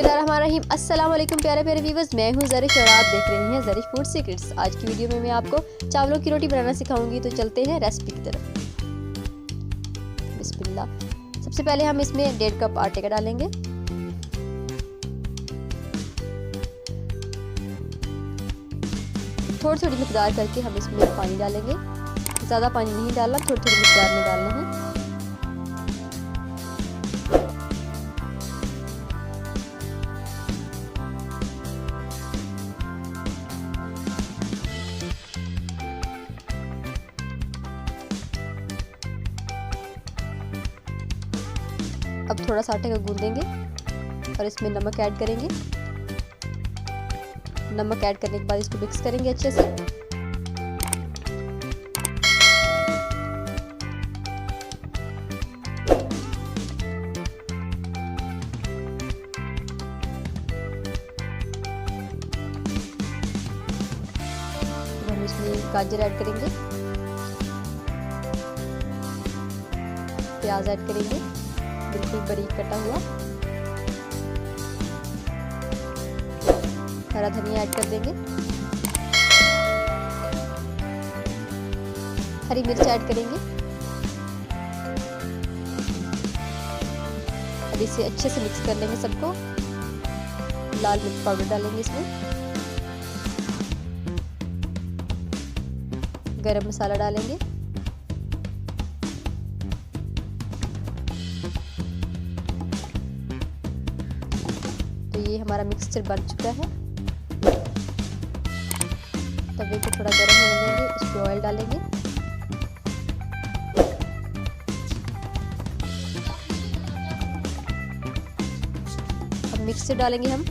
बिस्मिल्लाहिर्रहमानिर्रहीम। अस्सलाम वालेकुम प्यारे प्यारे व्यूअर्स, मैं हूं ज़रिश और आप देख रहे हैं ज़रिश फूड सीक्रेट्स। आज की वीडियो में मैं आपको चावलों की रोटी बनाना सिखाऊंगी, तो चलते हैं रेसिपी की तरफ। बिस्मिल्लाह। सबसे पहले हम इसमें 1.5 कप आटे का डालेंगे। थोड़ी थोड़ी मिकदार करके हम इसमें पानी डालेंगे। ज़्यादा पानी नहीं डालना, थोड़ी थोड़ी मिकदार में डालना है। अब थोड़ा सा आटे का गूंदेंगे और इसमें नमक ऐड करेंगे। नमक ऐड करने के बाद इसको मिक्स करेंगे अच्छे से। हम इसमें गाजर ऐड करेंगे, प्याज ऐड करेंगे बिल्कुल बारीक कटा हुआ, हरा धनिया ऐड कर देंगे, हरी मिर्च ऐड करेंगे। अब इसे अच्छे से मिक्स कर लेंगे सबको। लाल मिर्च पाउडर डालेंगे इसमें, गरम मसाला डालेंगे, तो ये हमारा मिक्सचर बन चुका है। तवे को थोड़ा गर्म होने देंगे, इसमें ऑयल डालेंगे। अब मिक्सचर डालेंगे हम।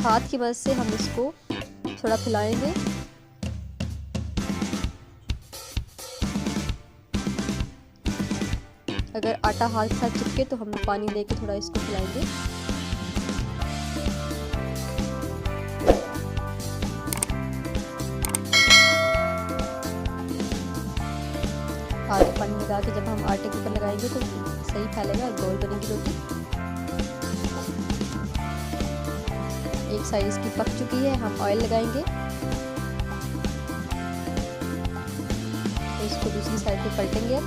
हाथ की मदद से हम इसको थोड़ा फैलाएंगे। अगर आटा हाथ के साथ चिपके तो हम पानी लेके थोड़ा इसको फैलाएंगे। हाथ पानी लगा के जब हम आटे के ऊपर लगाएंगे तो सही फैलेगा और गोल बनेगी रोटी। एक साइड इसकी पक चुकी है, हम ऑयल लगाएंगे। तो इसको दूसरी साइड पे पलटेंगे। अब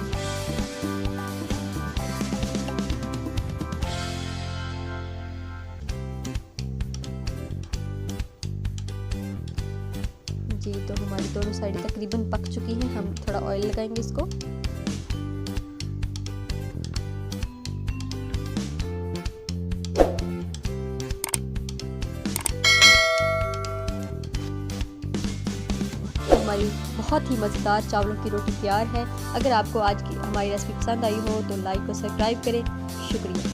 जी, तो हमारी दोनों साइड तकरीबन पक चुकी हैं। हम थोड़ा ऑयल लगाएंगे इसको। हमारी बहुत ही मज़ेदार चावलों की रोटी तैयार है। अगर आपको आज की हमारी रेसिपी पसंद आई हो तो लाइक और सब्सक्राइब करें। शुक्रिया।